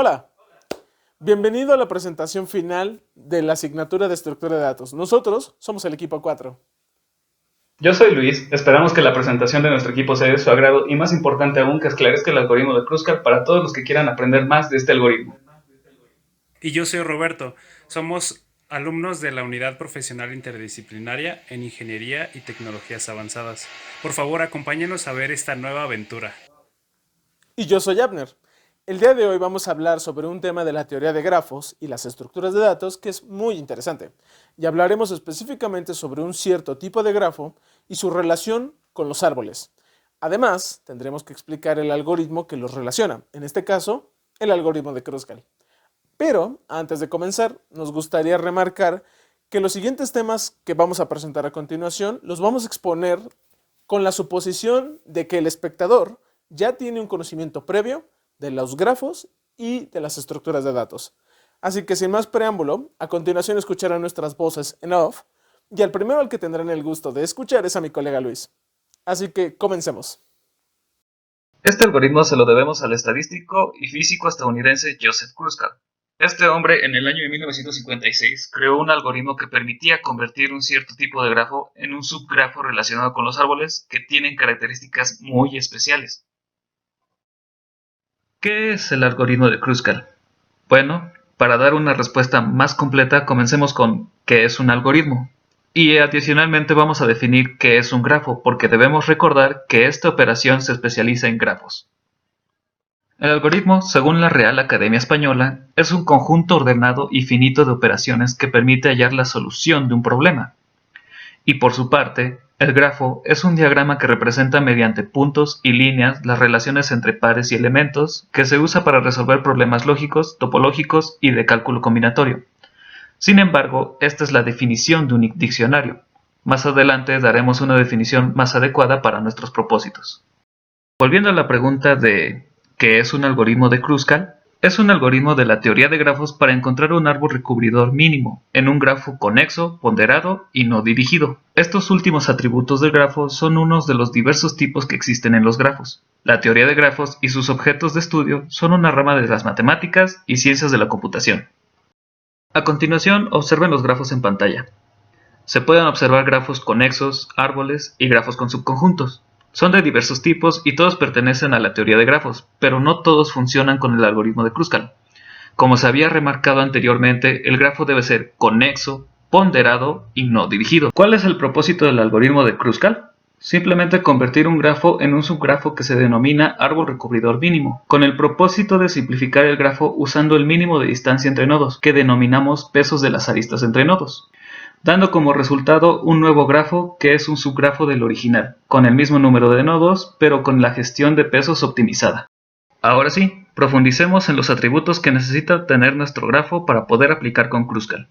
Hola, bienvenido a la presentación final de la asignatura de estructura de datos. Nosotros somos el equipo 4. Yo soy Luis, esperamos que la presentación de nuestro equipo sea de su agrado y más importante aún que esclarezca el algoritmo de Kruskal para todos los que quieran aprender más de este algoritmo. Y yo soy Roberto. Somos alumnos de la Unidad Profesional Interdisciplinaria en Ingeniería y Tecnologías Avanzadas. Por favor, acompáñenos a ver esta nueva aventura. Y yo soy Abner. El día de hoy vamos a hablar sobre un tema de la teoría de grafos y las estructuras de datos que es muy interesante. Y hablaremos específicamente sobre un cierto tipo de grafo y su relación con los árboles. Además, tendremos que explicar el algoritmo que los relaciona, en este caso, el algoritmo de Kruskal. Pero, antes de comenzar, nos gustaría remarcar que los siguientes temas que vamos a presentar a continuación los vamos a exponer con la suposición de que el espectador ya tiene un conocimiento previo de los grafos y de las estructuras de datos. Así que sin más preámbulo, a continuación escucharán nuestras voces en off, y al primero al que tendrán el gusto de escuchar es a mi colega Luis. Así que comencemos. Este algoritmo se lo debemos al estadístico y físico estadounidense Joseph Kruskal. Este hombre, en el año de 1956, creó un algoritmo que permitía convertir un cierto tipo de grafo en un subgrafo relacionado con los árboles que tienen características muy especiales. ¿Qué es el algoritmo de Kruskal? Bueno, para dar una respuesta más completa, comencemos con ¿qué es un algoritmo? Y adicionalmente vamos a definir qué es un grafo, porque debemos recordar que esta operación se especializa en grafos. El algoritmo, según la Real Academia Española, es un conjunto ordenado y finito de operaciones que permite hallar la solución de un problema. Y por su parte, el grafo es un diagrama que representa mediante puntos y líneas las relaciones entre pares y elementos que se usa para resolver problemas lógicos, topológicos y de cálculo combinatorio. Sin embargo, esta es la definición de un diccionario. Más adelante daremos una definición más adecuada para nuestros propósitos. Volviendo a la pregunta de ¿qué es un algoritmo de Kruskal? Es un algoritmo de la teoría de grafos para encontrar un árbol recubridor mínimo en un grafo conexo, ponderado y no dirigido. Estos últimos atributos del grafo son unos de los diversos tipos que existen en los grafos. La teoría de grafos y sus objetos de estudio son una rama de las matemáticas y ciencias de la computación. A continuación, observen los grafos en pantalla. Se pueden observar grafos conexos, árboles y grafos con subconjuntos. Son de diversos tipos y todos pertenecen a la teoría de grafos, pero no todos funcionan con el algoritmo de Kruskal. Como se había remarcado anteriormente, el grafo debe ser conexo, ponderado y no dirigido. ¿Cuál es el propósito del algoritmo de Kruskal? Simplemente convertir un grafo en un subgrafo que se denomina árbol recubridor mínimo, con el propósito de simplificar el grafo usando el mínimo de distancia entre nodos, que denominamos pesos de las aristas entre nodos, dando como resultado un nuevo grafo que es un subgrafo del original, con el mismo número de nodos, pero con la gestión de pesos optimizada. Ahora sí, profundicemos en los atributos que necesita tener nuestro grafo para poder aplicar con Kruskal.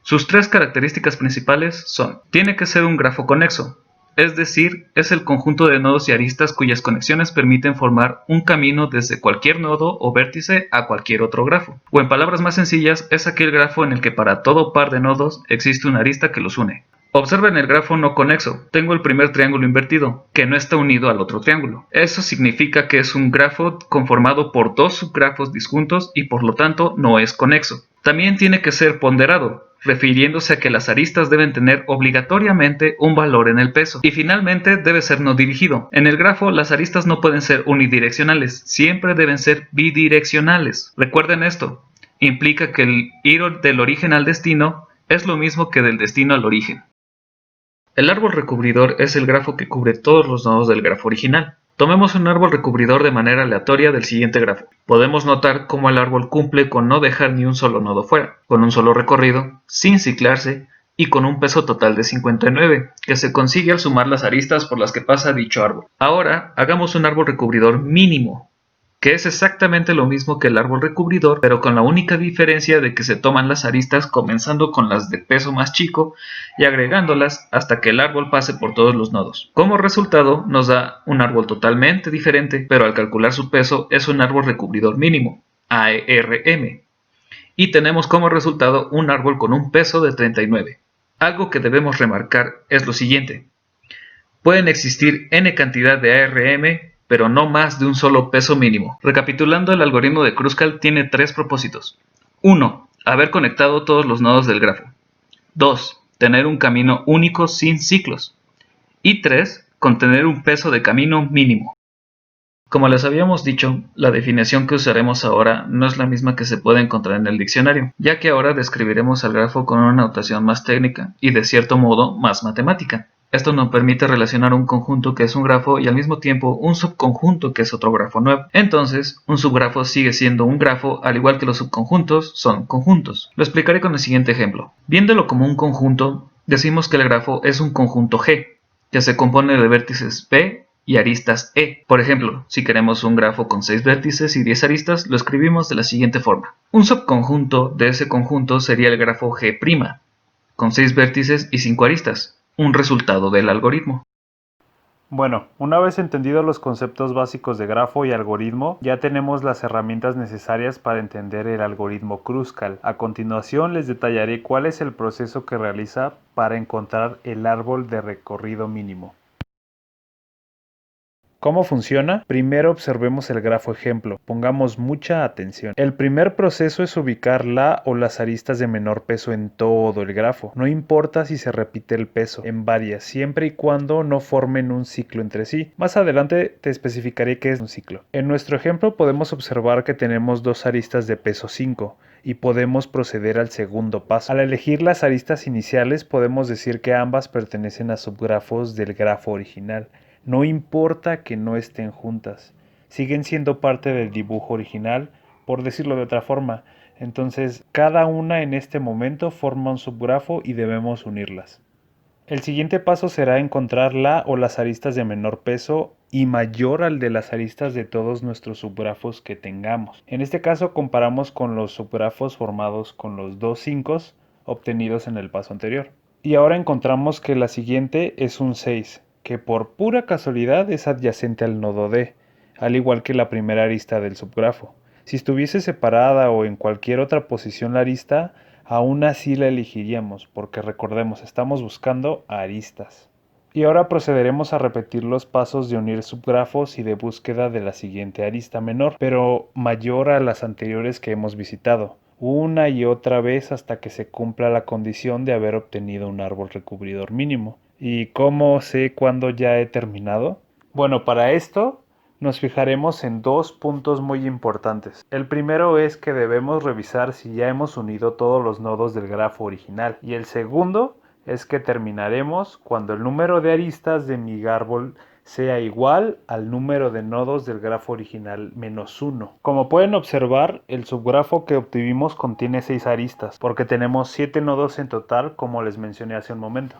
Sus tres características principales son: tiene que ser un grafo conexo, es decir, es el conjunto de nodos y aristas cuyas conexiones permiten formar un camino desde cualquier nodo o vértice a cualquier otro grafo. O en palabras más sencillas, es aquel grafo en el que para todo par de nodos existe una arista que los une. Observen el grafo no conexo. Tengo el primer triángulo invertido, que no está unido al otro triángulo. Eso significa que es un grafo conformado por dos subgrafos disjuntos y por lo tanto no es conexo. También tiene que ser ponderado, refiriéndose a que las aristas deben tener obligatoriamente un valor en el peso. Y finalmente debe ser no dirigido. En el grafo las aristas no pueden ser unidireccionales, siempre deben ser bidireccionales. Recuerden esto, implica que el ir del origen al destino es lo mismo que del destino al origen. El árbol recubridor es el grafo que cubre todos los nodos del grafo original. Tomemos un árbol recubridor de manera aleatoria del siguiente grafo. Podemos notar cómo el árbol cumple con no dejar ni un solo nodo fuera, con un solo recorrido, sin ciclarse y con un peso total de 59, que se consigue al sumar las aristas por las que pasa dicho árbol. Ahora, hagamos un árbol recubridor mínimo, que es exactamente lo mismo que el árbol recubridor, pero con la única diferencia de que se toman las aristas comenzando con las de peso más chico y agregándolas hasta que el árbol pase por todos los nodos. Como resultado nos da un árbol totalmente diferente, pero al calcular su peso es un árbol recubridor mínimo, ARM, y tenemos como resultado un árbol con un peso de 39. Algo que debemos remarcar es lo siguiente: pueden existir n cantidad de ARM, pero no más de un solo peso mínimo. Recapitulando, el algoritmo de Kruskal tiene 3 propósitos. 1. Haber conectado todos los nodos del grafo. 2. Tener un camino único sin ciclos. Y 3. Contener un peso de camino mínimo. Como les habíamos dicho, la definición que usaremos ahora no es la misma que se puede encontrar en el diccionario, ya que ahora describiremos al grafo con una notación más técnica y de cierto modo más matemática. Esto nos permite relacionar un conjunto que es un grafo y al mismo tiempo un subconjunto que es otro grafo nuevo. Entonces, un subgrafo sigue siendo un grafo al igual que los subconjuntos son conjuntos. Lo explicaré con el siguiente ejemplo. Viéndolo como un conjunto, decimos que el grafo es un conjunto G, que se compone de vértices P y aristas E. Por ejemplo, si queremos un grafo con 6 vértices y 10 aristas, lo escribimos de la siguiente forma. Un subconjunto de ese conjunto sería el grafo G', con 6 vértices y 5 aristas, un resultado del algoritmo. Bueno, una vez entendidos los conceptos básicos de grafo y algoritmo, ya tenemos las herramientas necesarias para entender el algoritmo Kruskal. A continuación les detallaré cuál es el proceso que realiza para encontrar el árbol de recorrido mínimo. ¿Cómo funciona? Primero observemos el grafo ejemplo. Pongamos mucha atención. El primer proceso es ubicar la o las aristas de menor peso en todo el grafo. No importa si se repite el peso en varias, siempre y cuando no formen un ciclo entre sí. Más adelante te especificaré qué es un ciclo. En nuestro ejemplo podemos observar que tenemos dos aristas de peso 5 y podemos proceder al segundo paso. Al elegir las aristas iniciales podemos decir que ambas pertenecen a subgrafos del grafo original. No importa que no estén juntas, siguen siendo parte del dibujo original, por decirlo de otra forma. Entonces, cada una en este momento forma un subgrafo y debemos unirlas. El siguiente paso será encontrar la o las aristas de menor peso y mayor al de las aristas de todos nuestros subgrafos que tengamos. En este caso comparamos con los subgrafos formados con los dos 5 obtenidos en el paso anterior. Y ahora encontramos que la siguiente es un 6. Que por pura casualidad es adyacente al nodo D, al igual que la primera arista del subgrafo. Si estuviese separada o en cualquier otra posición la arista, aún así la elegiríamos, porque recordemos, estamos buscando aristas. Y ahora procederemos a repetir los pasos de unir subgrafos y de búsqueda de la siguiente arista menor, pero mayor a las anteriores que hemos visitado, una y otra vez hasta que se cumpla la condición de haber obtenido un árbol recubridor mínimo. ¿Y cómo sé cuándo ya he terminado? Bueno, para esto nos fijaremos en dos puntos muy importantes. El primero es que debemos revisar si ya hemos unido todos los nodos del grafo original. Y el segundo es que terminaremos cuando el número de aristas de mi árbol sea igual al número de nodos del grafo original menos 1. Como pueden observar, el subgrafo que obtuvimos contiene 6 aristas, porque tenemos 7 nodos en total, como les mencioné hace un momento.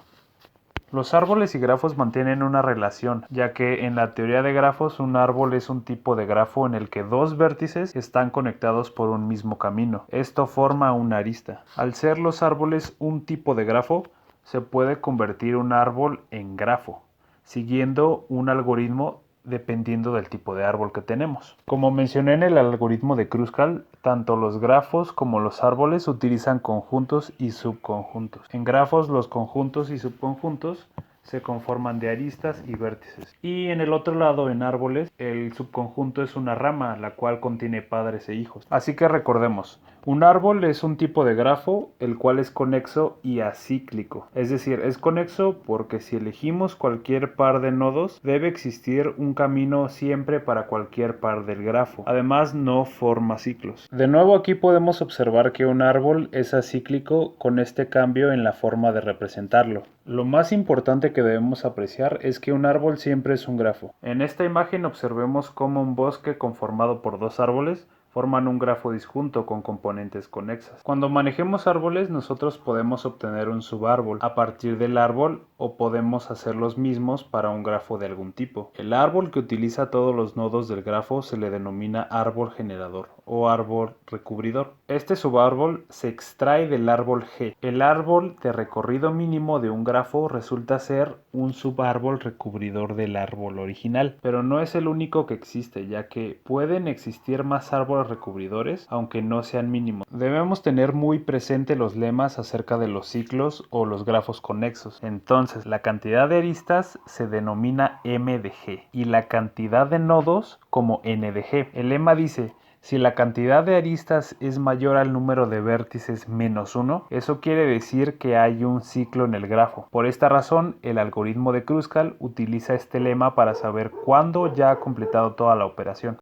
Los árboles y grafos mantienen una relación, ya que en la teoría de grafos un árbol es un tipo de grafo en el que dos vértices están conectados por un mismo camino. Esto forma una arista. Al ser los árboles un tipo de grafo, se puede convertir un árbol en grafo, siguiendo un algoritmo dependiendo del tipo de árbol que tenemos. Como mencioné en el algoritmo de Kruskal, tanto los grafos como los árboles utilizan conjuntos y subconjuntos. En grafos, los conjuntos y subconjuntos se conforman de aristas y vértices. Y en el otro lado, en árboles, el subconjunto es una rama, la cual contiene padres e hijos. Así que recordemos, un árbol es un tipo de grafo, el cual es conexo y acíclico. Es decir, es conexo porque si elegimos cualquier par de nodos, debe existir un camino siempre para cualquier par del grafo. Además, no forma ciclos. De nuevo, aquí podemos observar que un árbol es acíclico con este cambio en la forma de representarlo. Lo más importante que debemos apreciar es que un árbol siempre es un grafo. En esta imagen observemos cómo un bosque conformado por dos árboles forman un grafo disjunto con componentes conexas. Cuando manejemos árboles, nosotros podemos obtener un subárbol a partir del árbol o podemos hacer los mismos para un grafo de algún tipo. El árbol que utiliza todos los nodos del grafo se le denomina árbol generador o árbol recubridor. Este subárbol se extrae del árbol G. El árbol de recorrido mínimo de un grafo resulta ser un subárbol recubridor del árbol original, pero no es el único que existe, ya que pueden existir más árboles recubridores, aunque no sean mínimos. Debemos tener muy presente los lemas acerca de los ciclos o los grafos conexos. Entonces, la cantidad de aristas se denomina M de G y la cantidad de nodos como N de G. El lema dice: si la cantidad de aristas es mayor al número de vértices menos 1, eso quiere decir que hay un ciclo en el grafo. Por esta razón, el algoritmo de Kruskal utiliza este lema para saber cuándo ya ha completado toda la operación.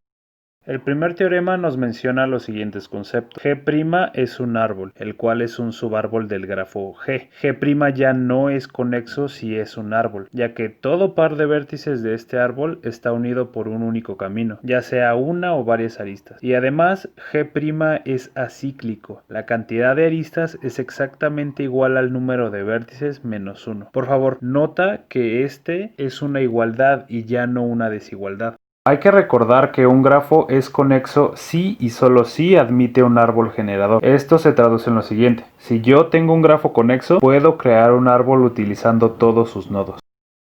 El primer teorema nos menciona los siguientes conceptos. G' es un árbol, el cual es un subárbol del grafo G. G' ya no es conexo si es un árbol, ya que todo par de vértices de este árbol está unido por un único camino, ya sea una o varias aristas. Y además, G' es acíclico. La cantidad de aristas es exactamente igual al número de vértices menos 1. Por favor, nota que este es una igualdad y ya no una desigualdad. Hay que recordar que un grafo es conexo si y solo si admite un árbol generador. Esto se traduce en lo siguiente: si yo tengo un grafo conexo, puedo crear un árbol utilizando todos sus nodos.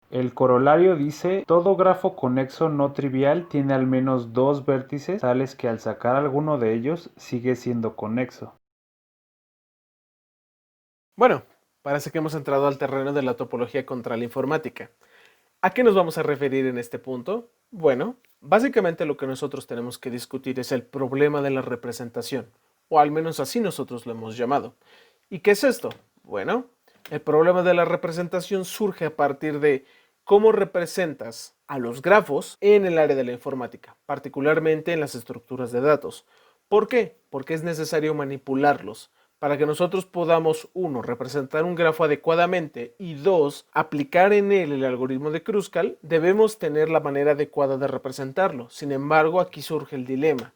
El corolario dice: todo grafo conexo no trivial tiene al menos dos vértices tales que al sacar alguno de ellos sigue siendo conexo. Bueno, parece que hemos entrado al terreno de la topología contra la informática. ¿A qué nos vamos a referir en este punto? Bueno, básicamente lo que nosotros tenemos que discutir es el problema de la representación, o al menos así nosotros lo hemos llamado. ¿Y qué es esto? Bueno, el problema de la representación surge a partir de cómo representas a los grafos en el área de la informática, particularmente en las estructuras de datos. ¿Por qué? Porque es necesario manipularlos. Para que nosotros podamos, 1, representar un grafo adecuadamente y 2, aplicar en él el algoritmo de Kruskal, debemos tener la manera adecuada de representarlo. Sin embargo, aquí surge el dilema.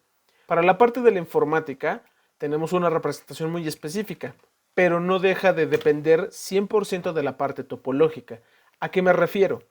Para la parte de la informática, tenemos una representación muy específica, pero no deja de depender 100% de la parte topológica. ¿A qué me refiero?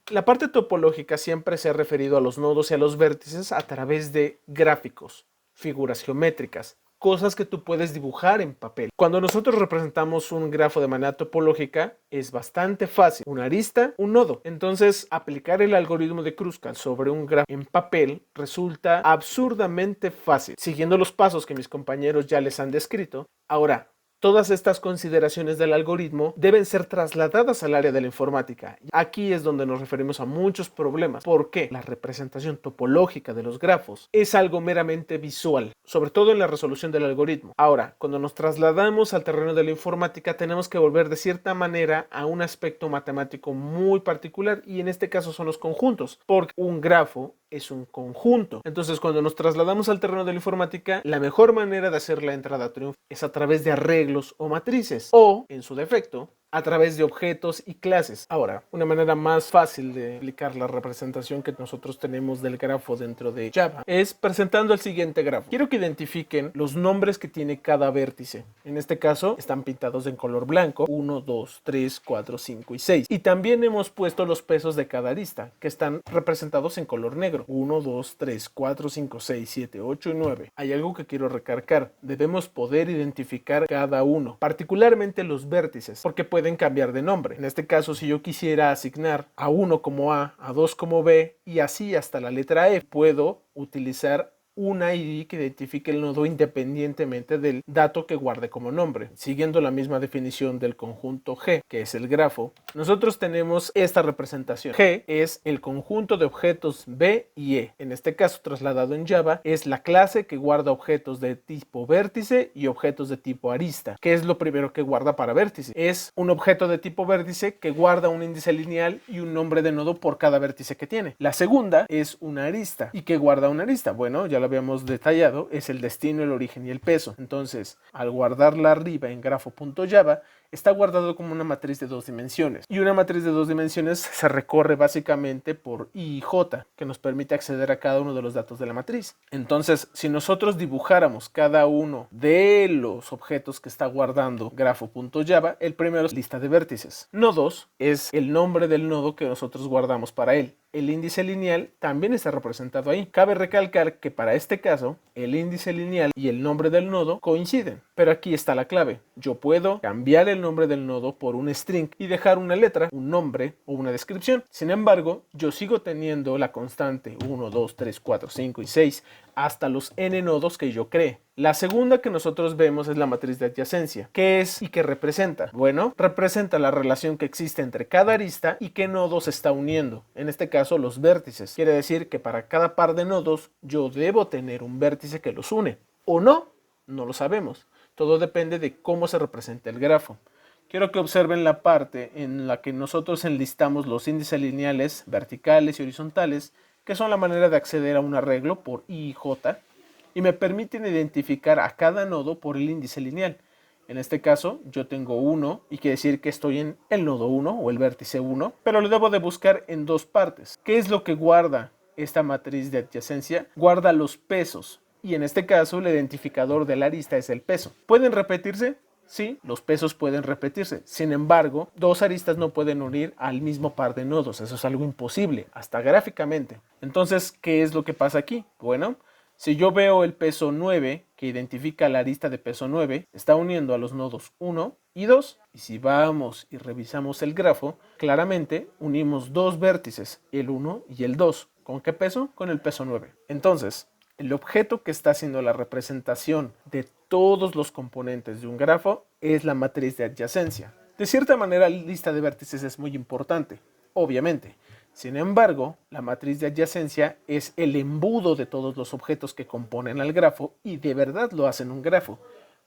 La parte topológica siempre se ha referido a los nodos y a los vértices a través de gráficos, figuras geométricas, cosas que tú puedes dibujar en papel. Cuando nosotros representamos un grafo de manera topológica, es bastante fácil. Una arista, un nodo. Entonces, aplicar el algoritmo de Kruskal sobre un grafo en papel resulta absurdamente fácil, siguiendo los pasos que mis compañeros ya les han descrito. Ahora, todas estas consideraciones del algoritmo deben ser trasladadas al área de la informática. Aquí es donde nos referimos a muchos problemas, porque la representación topológica de los grafos es algo meramente visual, sobre todo en la resolución del algoritmo. Ahora, cuando nos trasladamos al terreno de la informática, tenemos que volver de cierta manera a un aspecto matemático muy particular, y en este caso son los conjuntos, porque un grafo es un conjunto. Entonces, cuando nos trasladamos al terreno de la informática, la mejor manera de hacer la entrada a triunfo es a través de arreglos o matrices, o, en su defecto, a través de objetos y clases. Ahora, una manera más fácil de explicar la representación que nosotros tenemos del grafo dentro de Java es presentando el siguiente grafo. Quiero que identifiquen los nombres que tiene cada vértice. En este caso, están pintados en color blanco: 1, 2, 3, 4, 5 y 6. Y también hemos puesto los pesos de cada arista, que están representados en color negro: 1, 2, 3, 4, 5, 6, 7, 8 y 9. Hay algo que quiero recalcar: debemos poder identificar cada uno, particularmente los vértices, porque pueden cambiar de nombre. En este caso, si yo quisiera asignar a 1 como A, a 2 como B y así hasta la letra F, puedo utilizar una ID que identifique el nodo independientemente del dato que guarde como nombre. Siguiendo la misma definición del conjunto G, que es el grafo, nosotros tenemos esta representación. G es el conjunto de objetos B y E. En este caso, trasladado en Java, es la clase que guarda objetos de tipo vértice y objetos de tipo arista. ¿Qué es lo primero que guarda para vértice? Es un objeto de tipo vértice que guarda un índice lineal y un nombre de nodo por cada vértice que tiene. La segunda es una arista. ¿Y qué guarda una arista? Bueno, ya lo habíamos detallado, es el destino, el origen y el peso. Entonces, al guardarla arriba en grafo.java, está guardado como una matriz de 2 dimensiones. Y una matriz de 2 dimensiones se recorre básicamente por I y J, que nos permite acceder a cada uno de los datos de la matriz. Entonces, si nosotros dibujáramos cada uno de los objetos que está guardando grafo.java, el primero es lista de vértices. Nodos es el nombre del nodo que nosotros guardamos para él. el índice lineal también está representado ahí. Cabe recalcar que para este caso, el índice lineal y el nombre del nodo coinciden. Pero aquí está la clave. Yo puedo cambiar el nombre del nodo por un string y dejar una letra, un nombre o una descripción. Sin embargo, yo sigo teniendo la constante 1, 2, 3, 4, 5 y 6 hasta los n nodos que yo cree. La segunda que nosotros vemos es la matriz de adyacencia. ¿Qué es y qué representa? Bueno, representa la relación que existe entre cada arista y qué nodo se está uniendo. En este caso, los vértices. Quiere decir que para cada par de nodos yo debo tener un vértice que los une. ¿O no? No lo sabemos. Todo depende de cómo se representa el grafo. Quiero que observen la parte en la que nosotros enlistamos los índices lineales, verticales y horizontales, que son la manera de acceder a un arreglo por I y J, y me permiten identificar a cada nodo por el índice lineal. En este caso, yo tengo 1 y quiere decir que estoy en el nodo 1 o el vértice 1, pero lo debo de buscar en dos partes. ¿Qué es lo que guarda esta matriz de adyacencia? Guarda los pesos, y en este caso el identificador de la arista es el peso. ¿Pueden repetirse? Sí, los pesos pueden repetirse. Sin embargo, dos aristas no pueden unir al mismo par de nodos. Eso es algo imposible, hasta gráficamente. Entonces, ¿qué es lo que pasa aquí? Bueno, si yo veo el peso 9, que identifica la arista de peso 9, está uniendo a los nodos 1 y 2. Y si vamos y revisamos el grafo, claramente unimos dos vértices, el 1 y el 2. ¿Con qué peso? Con el peso 9. Entonces, el objeto que está haciendo la representación de todos los componentes de un grafo es la matriz de adyacencia. De cierta manera, la lista de vértices es muy importante, obviamente. Sin embargo, la matriz de adyacencia es el embudo de todos los objetos que componen al grafo y de verdad lo hacen un grafo,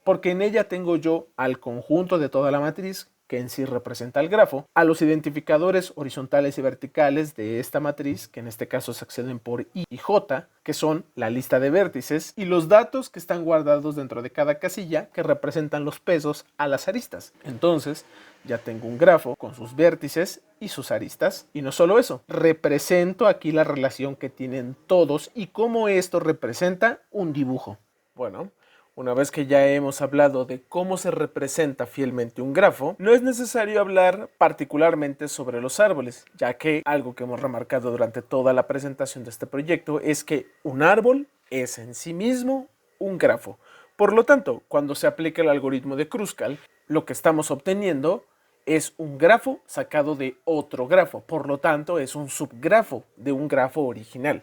porque en ella tengo yo al conjunto de toda la matriz, que en sí representa el grafo, a los identificadores horizontales y verticales de esta matriz, que en este caso se acceden por I y J, que son la lista de vértices, y los datos que están guardados dentro de cada casilla, que representan los pesos a las aristas. Entonces, ya tengo un grafo con sus vértices y sus aristas, y no solo eso, represento aquí la relación que tienen todos y cómo esto representa un dibujo. Bueno, una vez que ya hemos hablado de cómo se representa fielmente un grafo, no es necesario hablar particularmente sobre los árboles, ya que algo que hemos remarcado durante toda la presentación de este proyecto es que un árbol es en sí mismo un grafo. Por lo tanto, cuando se aplica el algoritmo de Kruskal, lo que estamos obteniendo es un grafo sacado de otro grafo, por lo tanto es un subgrafo de un grafo original.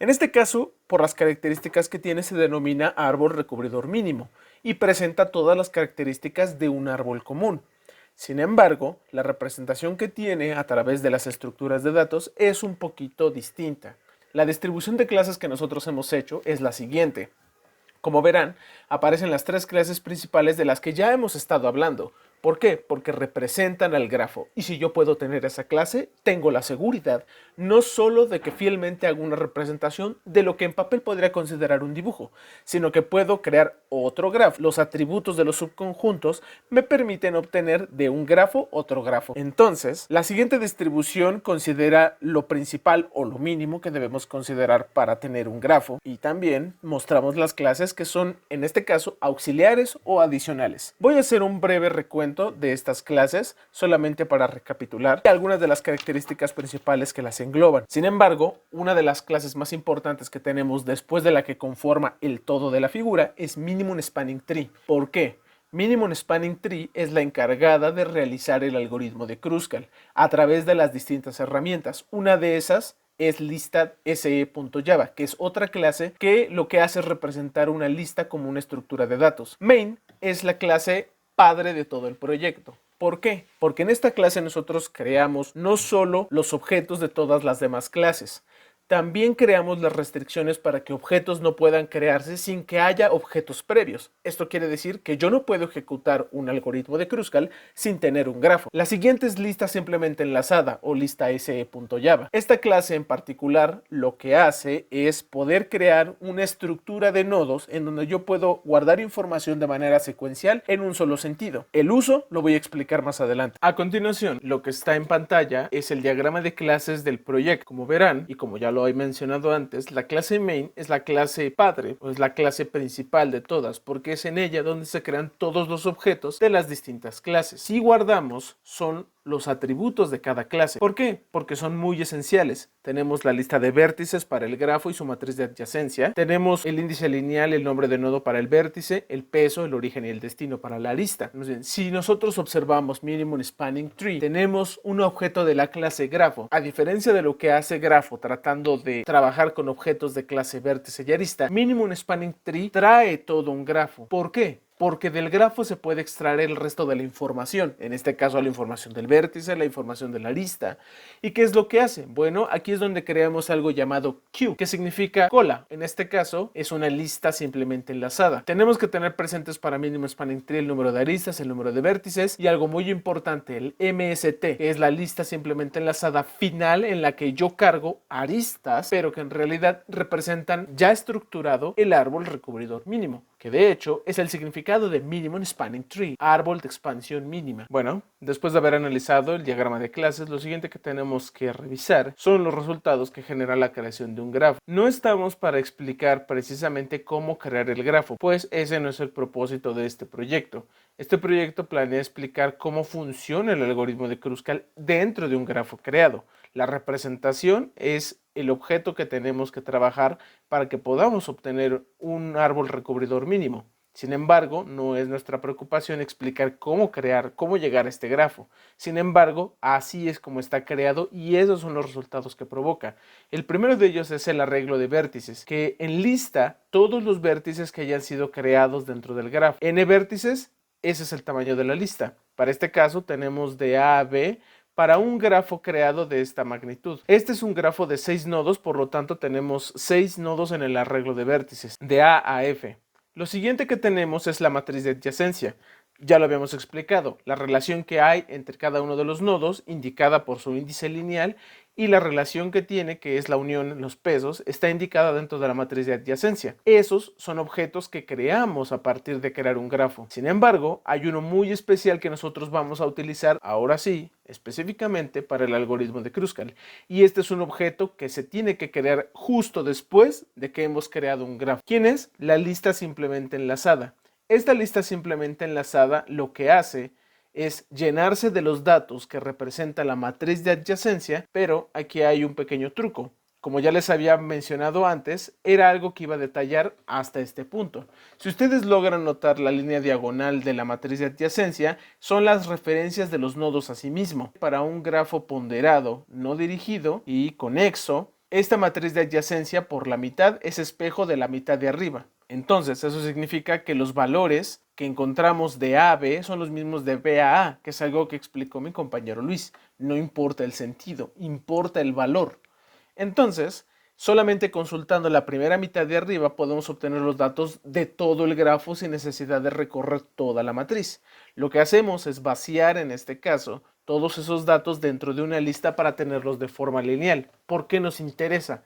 En este caso, por las características que tiene, se denomina árbol recubridor mínimo y presenta todas las características de un árbol común. Sin embargo, la representación que tiene a través de las estructuras de datos es un poquito distinta. La distribución de clases que nosotros hemos hecho es la siguiente. Como verán, aparecen las tres clases principales de las que ya hemos estado hablando. ¿Por qué? Porque representan al grafo. Y si yo puedo tener esa clase, tengo la seguridad no solo de que fielmente hago una representación de lo que en papel podría considerar un dibujo, sino que puedo crear otro grafo. Los atributos de los subconjuntos me permiten obtener de un grafo otro grafo. Entonces, la siguiente distribución considera lo principal o lo mínimo que debemos considerar para tener un grafo. Y también mostramos las clases que son, en este caso, auxiliares o adicionales. Voy a hacer un breve recuento de estas clases solamente para recapitular algunas de las características principales que las engloban. Sin embargo, una de las clases más importantes que tenemos después de la que conforma el todo de la figura es Minimum Spanning Tree. ¿Por qué? Minimum Spanning Tree es la encargada de realizar el algoritmo de Kruskal a través de las distintas herramientas. Una de esas es lista se.java, que es otra clase que lo que hace es representar una lista como una estructura de datos. Main es la clase padre de todo el proyecto. ¿Por qué? Porque en esta clase nosotros creamos no solo los objetos de todas las demás clases, también creamos las restricciones para que objetos no puedan crearse sin que haya objetos previos. Esto quiere decir que yo no puedo ejecutar un algoritmo de Kruskal sin tener un grafo. La siguiente es lista simplemente enlazada o lista se.java. Esta clase en particular lo que hace es poder crear una estructura de nodos en donde yo puedo guardar información de manera secuencial en un solo sentido. El uso lo voy a explicar más adelante. A continuación, lo que está en pantalla es el diagrama de clases del proyecto. Como verán, y como ya lo he mencionado antes, la clase main es la clase padre, o es la clase principal de todas, porque es en ella donde se crean todos los objetos de las distintas clases. Si guardamos, son los atributos de cada clase. ¿Por qué? Porque son muy esenciales. Tenemos la lista de vértices para el grafo y su matriz de adyacencia. Tenemos el índice lineal, el nombre de nodo para el vértice, el peso, el origen y el destino para la arista. Si nosotros observamos Minimum Spanning Tree, tenemos un objeto de la clase grafo. A diferencia de lo que hace grafo tratando de trabajar con objetos de clase vértice y arista, Minimum Spanning Tree trae todo un grafo. ¿Por qué? Porque del grafo se puede extraer el resto de la información, en este caso la información del vértice, la información de la arista. ¿Y qué es lo que hace? Bueno, aquí es donde creamos algo llamado queue, que significa cola. En este caso es una lista simplemente enlazada. Tenemos que tener presentes para Minimum Spanning Tree el número de aristas, el número de vértices y algo muy importante, el MST, que es la lista simplemente enlazada final en la que yo cargo aristas, pero que en realidad representan ya estructurado el árbol recubridor mínimo, que de hecho es el significado de Minimum Spanning Tree, árbol de expansión mínima. Bueno, después de haber analizado el diagrama de clases, lo siguiente que tenemos que revisar son los resultados que genera la creación de un grafo. No estamos para explicar precisamente cómo crear el grafo, pues ese no es el propósito de este proyecto. Este proyecto planea explicar cómo funciona el algoritmo de Kruskal dentro de un grafo creado. La representación es el objeto que tenemos que trabajar para que podamos obtener un árbol recubridor mínimo. Sin embargo, no es nuestra preocupación explicar cómo llegar a este grafo. Sin embargo, así es como está creado y esos son los resultados que provoca. El primero de ellos es el arreglo de vértices, que enlista todos los vértices que hayan sido creados dentro del grafo. N vértices, ese es el tamaño de la lista. Para este caso tenemos de A a B para un grafo creado de esta magnitud. Este es un grafo de 6 nodos, por lo tanto tenemos 6 nodos en el arreglo de vértices, de A a F. Lo siguiente que tenemos es la matriz de adyacencia. Ya lo habíamos explicado, la relación que hay entre cada uno de los nodos, indicada por su índice lineal, y la relación que tiene, que es la unión en los pesos, está indicada dentro de la matriz de adyacencia. Esos son objetos que creamos a partir de crear un grafo. Sin embargo, hay uno muy especial que nosotros vamos a utilizar, ahora sí, específicamente para el algoritmo de Kruskal. Y este es un objeto que se tiene que crear justo después de que hemos creado un grafo. ¿Quién es? La lista simplemente enlazada. Esta lista simplemente enlazada lo que hace es llenarse de los datos que representa la matriz de adyacencia, pero aquí hay un pequeño truco. Como ya les había mencionado antes, era algo que iba a detallar hasta este punto. Si ustedes logran notar la línea diagonal de la matriz de adyacencia, son las referencias de los nodos a sí mismo. Para un grafo ponderado, no dirigido y conexo, esta matriz de adyacencia por la mitad es espejo de la mitad de arriba. Entonces, eso significa que los valores que encontramos de A a B son los mismos de B a A, que es algo que explicó mi compañero Luis. No importa el sentido, importa el valor. Entonces, solamente consultando la primera mitad de arriba podemos obtener los datos de todo el grafo sin necesidad de recorrer toda la matriz. Lo que hacemos es vaciar, en este caso, todos esos datos dentro de una lista para tenerlos de forma lineal. ¿Por qué nos interesa?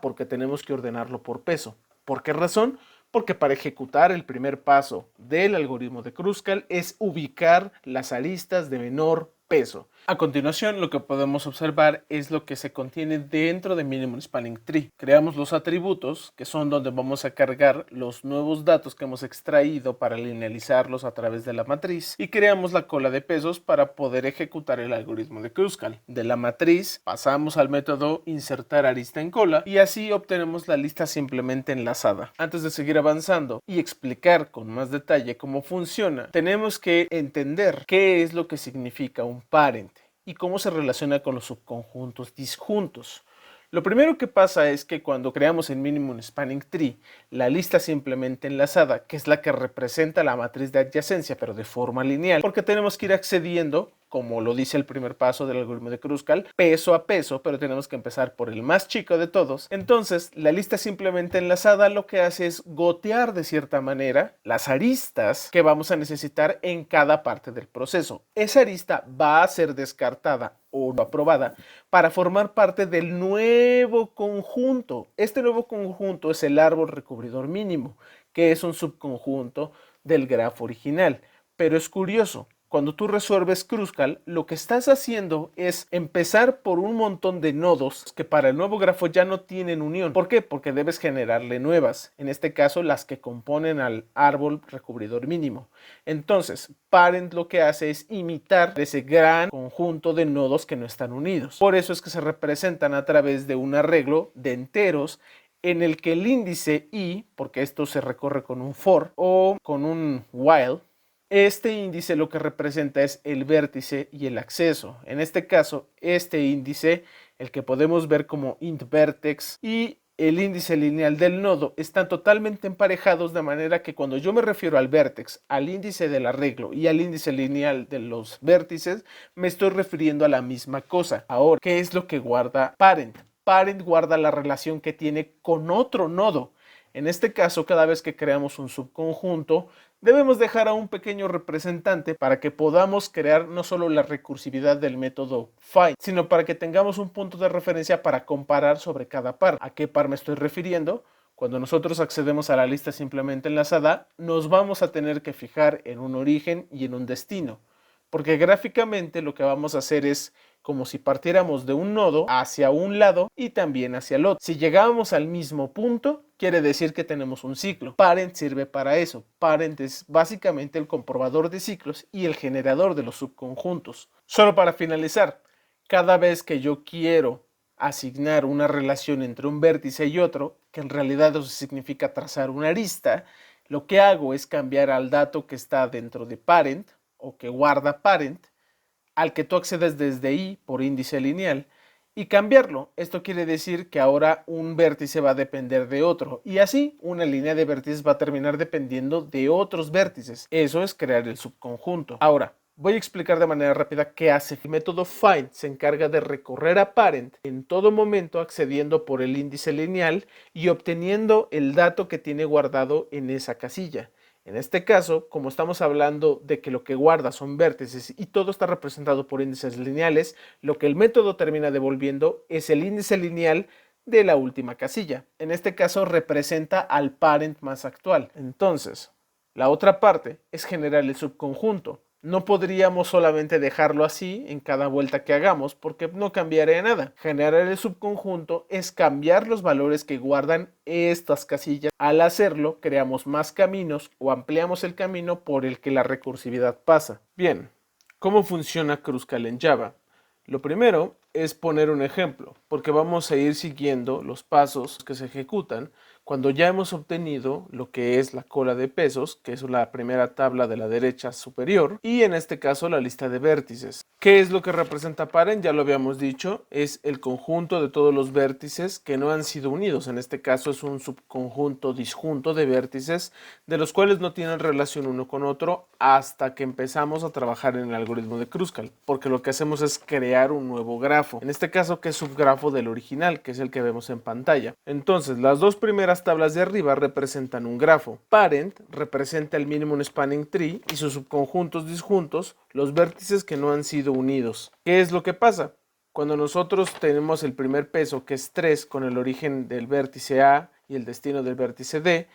Porque tenemos que ordenarlo por peso. ¿Por qué razón? Porque para ejecutar el primer paso del algoritmo de Kruskal es ubicar las aristas de menor peso. A continuación, lo que podemos observar es lo que se contiene dentro de Minimum Spanning Tree. Creamos los atributos, que son donde vamos a cargar los nuevos datos que hemos extraído para linealizarlos a través de la matriz, y creamos la cola de pesos para poder ejecutar el algoritmo de Kruskal. De la matriz pasamos al método insertar arista en cola y así obtenemos la lista simplemente enlazada. Antes de seguir avanzando y explicar con más detalle cómo funciona, tenemos que entender qué es lo que significa un parent y cómo se relaciona con los subconjuntos disjuntos. Lo primero que pasa es que cuando creamos el Minimum Spanning Tree, la lista simplemente enlazada, que es la que representa la matriz de adyacencia, pero de forma lineal, porque tenemos que ir accediendo, como lo dice el primer paso del algoritmo de Kruskal, peso a peso, pero tenemos que empezar por el más chico de todos. Entonces, la lista simplemente enlazada lo que hace es gotear de cierta manera las aristas que vamos a necesitar en cada parte del proceso. Esa arista va a ser descartada o no aprobada para formar parte del nuevo conjunto. Este nuevo conjunto es el árbol recubridor mínimo, que es un subconjunto del grafo original. Pero es curioso, Cuando tú resuelves Kruskal, lo que estás haciendo es empezar por un montón de nodos que para el nuevo grafo ya no tienen unión. ¿Por qué? Porque debes generarle nuevas, en este caso las que componen al árbol recubridor mínimo. Entonces, parent lo que hace es imitar ese gran conjunto de nodos que no están unidos. Por eso es que se representan a través de un arreglo de enteros en el que el índice i, porque esto se recorre con un for o con un while, este índice lo que representa es el vértice y el acceso. En este caso, este índice, el que podemos ver como int vertex, y el índice lineal del nodo están totalmente emparejados, de manera que cuando yo me refiero al vertex, al índice del arreglo y al índice lineal de los vértices, me estoy refiriendo a la misma cosa. Ahora, ¿qué es lo que guarda parent? Parent guarda la relación que tiene con otro nodo. En este caso, cada vez que creamos un subconjunto, debemos dejar a un pequeño representante para que podamos crear no solo la recursividad del método find, sino para que tengamos un punto de referencia para comparar sobre cada par. ¿A qué par me estoy refiriendo? Cuando nosotros accedemos a la lista simplemente enlazada, nos vamos a tener que fijar en un origen y en un destino, porque gráficamente lo que vamos a hacer es como si partiéramos de un nodo hacia un lado y también hacia el otro. Si llegamos al mismo punto, quiere decir que tenemos un ciclo. Parent sirve para eso. Parent es básicamente el comprobador de ciclos y el generador de los subconjuntos. Solo para finalizar, cada vez que yo quiero asignar una relación entre un vértice y otro, que en realidad eso significa trazar una arista, lo que hago es cambiar al dato que está dentro de parent o que guarda parent, al que tú accedes desde i por índice lineal, y cambiarlo. Esto quiere decir que ahora un vértice va a depender de otro, y así una línea de vértices va a terminar dependiendo de otros vértices. Eso es crear el subconjunto. Ahora, voy a explicar de manera rápida qué hace. El método find se encarga de recorrer a parent en todo momento accediendo por el índice lineal y obteniendo el dato que tiene guardado en esa casilla. En este caso, como estamos hablando de que lo que guarda son vértices y todo está representado por índices lineales, lo que el método termina devolviendo es el índice lineal de la última casilla. En este caso representa al parent más actual. Entonces, la otra parte es generar el subconjunto. No podríamos solamente dejarlo así en cada vuelta que hagamos porque no cambiaría nada. Generar el subconjunto es cambiar los valores que guardan estas casillas. Al hacerlo, creamos más caminos o ampliamos el camino por el que la recursividad pasa. Bien, ¿cómo funciona Kruskal en Java? Lo primero es poner un ejemplo, porque vamos a ir siguiendo los pasos que se ejecutan cuando ya hemos obtenido lo que es la cola de pesos, que es la primera tabla de la derecha superior, y en este caso la lista de vértices. ¿Qué es lo que representa parent? Ya lo habíamos dicho, es el conjunto de todos los vértices que no han sido unidos. En este caso es un subconjunto disjunto de vértices de los cuales no tienen relación uno con otro hasta que empezamos a trabajar en el algoritmo de Kruskal, porque lo que hacemos es crear un nuevo grafo. En este caso, que es subgrafo del original, que es el que vemos en pantalla. Entonces, las dos primeras tablas de arriba representan un grafo. Parent representa el minimum spanning tree y sus subconjuntos disjuntos, los vértices que no han sido unidos. ¿Qué es lo que pasa? Cuando nosotros tenemos el primer peso, que es 3, con el origen del vértice A y el destino del vértice D,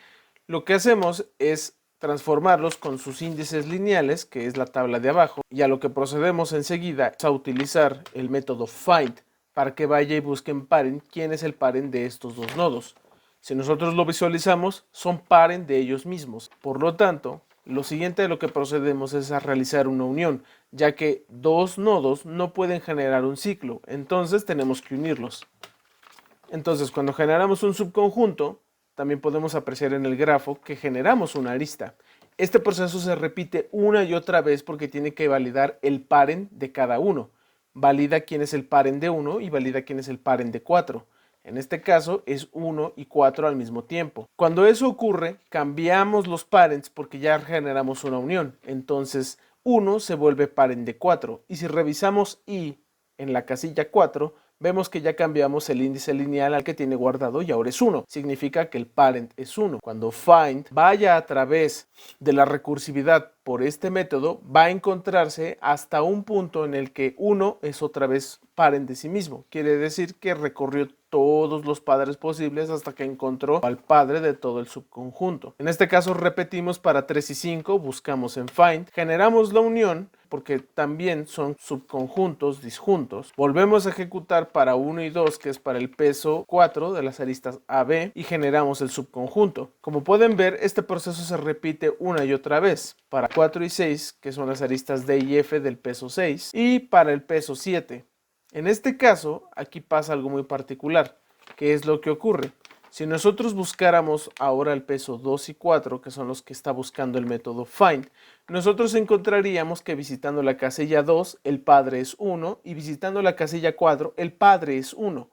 lo que hacemos es transformarlos con sus índices lineales, que es la tabla de abajo, y a lo que procedemos enseguida es a utilizar el método find para que vaya y busque en parent quién es el parent de estos dos nodos. Si nosotros lo visualizamos, son parent de ellos mismos. Por lo tanto, lo siguiente de lo que procedemos es a realizar una unión, ya que dos nodos no pueden generar un ciclo, entonces tenemos que unirlos. Entonces, cuando generamos un subconjunto, también podemos apreciar en el grafo que generamos una arista. Este proceso se repite una y otra vez porque tiene que validar el parent de cada uno. Valida quién es el parent de 1 y valida quién es el parent de 4. En este caso es 1 y 4 al mismo tiempo. Cuando eso ocurre, cambiamos los parents porque ya generamos una unión. Entonces 1 se vuelve parent de 4. Y si revisamos i en la casilla 4, vemos que ya cambiamos el índice lineal al que tiene guardado y ahora es 1. Significa que el parent es 1. Cuando find vaya a través de la recursividad por este método, va a encontrarse hasta un punto en el que 1 es otra vez parent de sí mismo. Quiere decir que recorrió todos los padres posibles hasta que encontró al padre de todo el subconjunto. En este caso repetimos para 3 y 5, buscamos en find, generamos la unión porque también son subconjuntos disjuntos. Volvemos a ejecutar para 1 y 2, que es para el peso 4 de las aristas AB, y generamos el subconjunto. Como pueden ver, este proceso se repite una y otra vez para 4 y 6, que son las aristas D y F del peso 6, y para el peso 7. En este caso, aquí pasa algo muy particular. ¿Qué es lo que ocurre? Si nosotros buscáramos ahora el peso 2 y 4, que son los que está buscando el método find, nosotros encontraríamos que visitando la casilla 2, el padre es 1, y visitando la casilla 4, el padre es 1.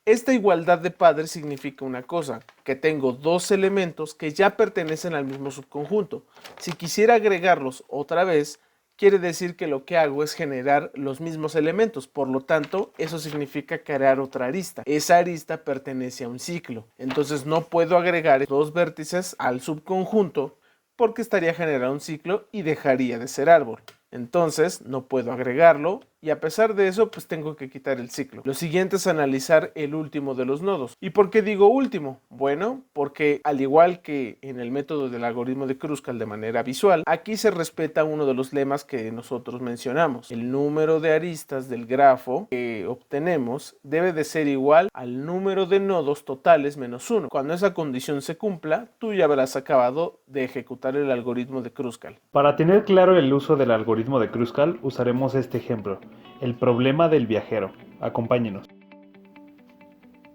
Esta igualdad de padres significa una cosa, que tengo dos elementos que ya pertenecen al mismo subconjunto. Si quisiera agregarlos otra vez, quiere decir que lo que hago es generar los mismos elementos, por lo tanto, eso significa crear otra arista. Esa arista pertenece a un ciclo, entonces no puedo agregar dos vértices al subconjunto porque estaría generando un ciclo y dejaría de ser árbol. Entonces no puedo agregarlo y a pesar de eso pues tengo que quitar el ciclo. Lo siguiente es analizar el último de los nodos. ¿Y por qué digo último? Bueno, porque al igual que en el método del algoritmo de Kruskal de manera visual, aquí se respeta uno de los lemas que nosotros mencionamos. El número de aristas del grafo que obtenemos debe de ser igual al número de nodos totales menos 1. Cuando esa condición se cumpla, tú ya habrás acabado de ejecutar el algoritmo de Kruskal. Para tener claro el uso del algoritmo de Kruskal, usaremos este ejemplo, el problema del viajero. Acompáñenos.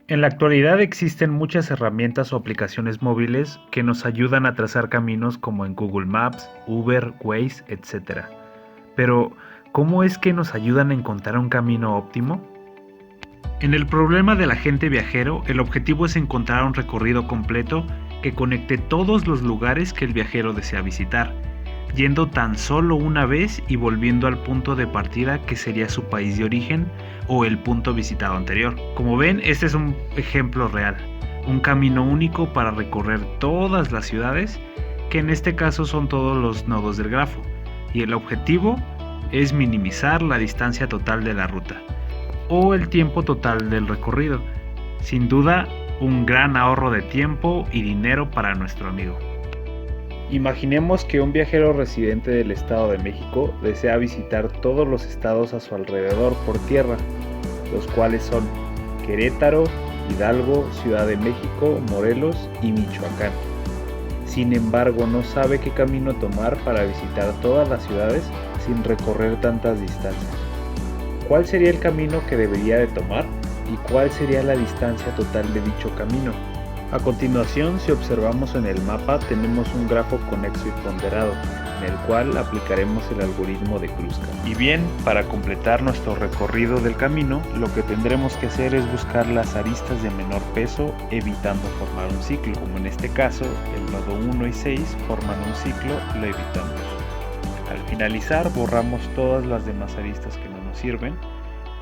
En la actualidad existen muchas herramientas o aplicaciones móviles que nos ayudan a trazar caminos como en Google Maps, Uber, Waze, etc. Pero, ¿cómo es que nos ayudan a encontrar un camino óptimo? En el problema del agente viajero, el objetivo es encontrar un recorrido completo que conecte todos los lugares que el viajero desea visitar, yendo tan solo una vez y volviendo al punto de partida que sería su país de origen o el punto visitado anterior. Como ven, este es un ejemplo real, un camino único para recorrer todas las ciudades, que en este caso son todos los nodos del grafo, y el objetivo es minimizar la distancia total de la ruta, o el tiempo total del recorrido. Sin duda, un gran ahorro de tiempo y dinero para nuestro amigo. Imaginemos que un viajero residente del Estado de México desea visitar todos los estados a su alrededor por tierra, los cuales son Querétaro, Hidalgo, Ciudad de México, Morelos y Michoacán. Sin embargo, no sabe qué camino tomar para visitar todas las ciudades sin recorrer tantas distancias. ¿Cuál sería el camino que debería de tomar y cuál sería la distancia total de dicho camino? A continuación, si observamos en el mapa, tenemos un grafo conexo y ponderado, en el cual aplicaremos el algoritmo de Kruskal. Y bien, para completar nuestro recorrido del camino, lo que tendremos que hacer es buscar las aristas de menor peso, evitando formar un ciclo. Como en este caso, el nodo 1 y 6 forman un ciclo, lo evitamos. Al finalizar, borramos todas las demás aristas que no nos sirven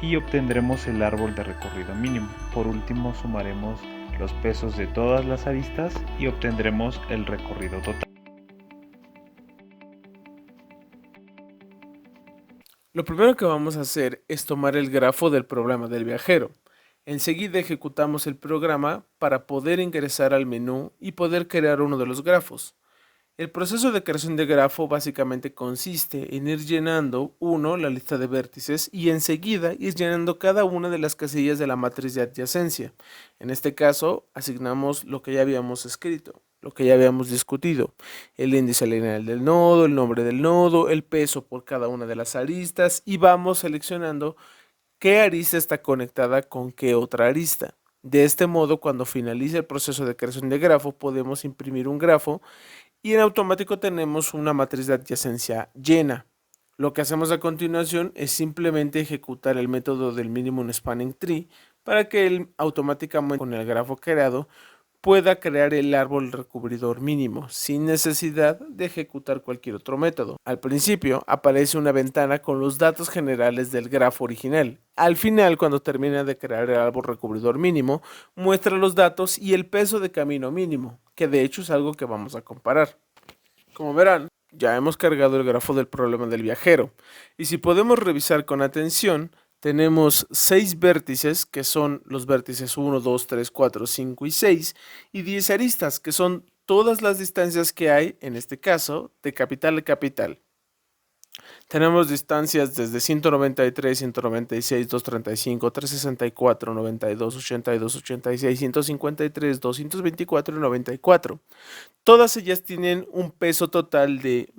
y obtendremos el árbol de recorrido mínimo. Por último, sumaremos los pesos de todas las aristas y obtendremos el recorrido total. Lo primero que vamos a hacer es tomar el grafo del problema del viajero. Enseguida ejecutamos el programa para poder ingresar al menú y poder crear uno de los grafos. El proceso de creación de grafo básicamente consiste en ir llenando la lista de vértices y enseguida ir llenando cada una de las casillas de la matriz de adyacencia. En este caso, asignamos lo que ya habíamos escrito, lo que ya habíamos discutido, el índice lineal del nodo, el nombre del nodo, el peso por cada una de las aristas y vamos seleccionando qué arista está conectada con qué otra arista. De este modo, cuando finalice el proceso de creación de grafo, podemos imprimir un grafo y en automático tenemos una matriz de adyacencia llena. Lo que hacemos a continuación es simplemente ejecutar el método del minimum spanning tree para que él automáticamente con el grafo creado pueda crear el árbol recubridor mínimo sin necesidad de ejecutar cualquier otro método. Al principio aparece una ventana con los datos generales del grafo original. Al final, cuando termina de crear el árbol recubridor mínimo, muestra los datos y el peso de camino mínimo, que de hecho es algo que vamos a comparar. Como verán, ya hemos cargado el grafo del problema del viajero, y si podemos revisar con atención, tenemos 6 vértices, que son los vértices 1, 2, 3, 4, 5 y 6, y 10 aristas, que son todas las distancias que hay, en este caso, de capital a capital. Tenemos distancias desde 193, 196, 235, 364, 92, 82, 86, 153, 224 y 94. Todas ellas tienen un peso total de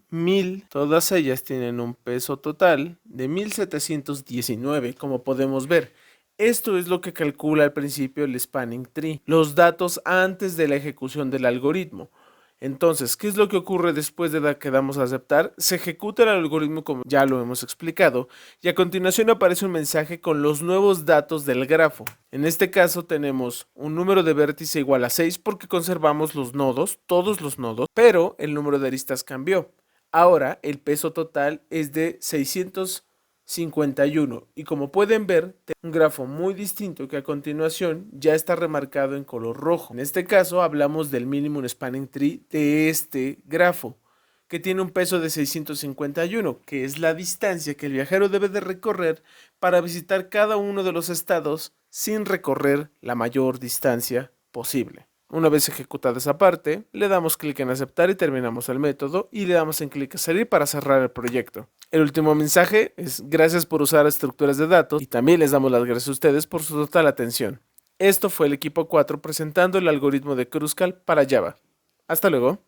1719, como podemos ver. Esto es lo que calcula al principio el Spanning Tree, los datos antes de la ejecución del algoritmo. Entonces, ¿qué es lo que ocurre después de que damos a aceptar? Se ejecuta el algoritmo como ya lo hemos explicado y a continuación aparece un mensaje con los nuevos datos del grafo. En este caso tenemos un número de vértice igual a 6 porque conservamos los nodos, todos los nodos, pero el número de aristas cambió. Ahora el peso total es de 651 y como pueden ver, un grafo muy distinto que a continuación ya está remarcado en color rojo. En este caso hablamos del Minimum Spanning Tree de este grafo, que tiene un peso de 651, que es la distancia que el viajero debe de recorrer para visitar cada uno de los estados sin recorrer la mayor distancia posible. Una vez ejecutada esa parte, le damos clic en aceptar y terminamos el método y le damos en clic a salir para cerrar el proyecto. El último mensaje es gracias por usar estructuras de datos y también les damos las gracias a ustedes por su total atención. Esto fue el equipo 4 presentando el algoritmo de Kruskal para Java. Hasta luego.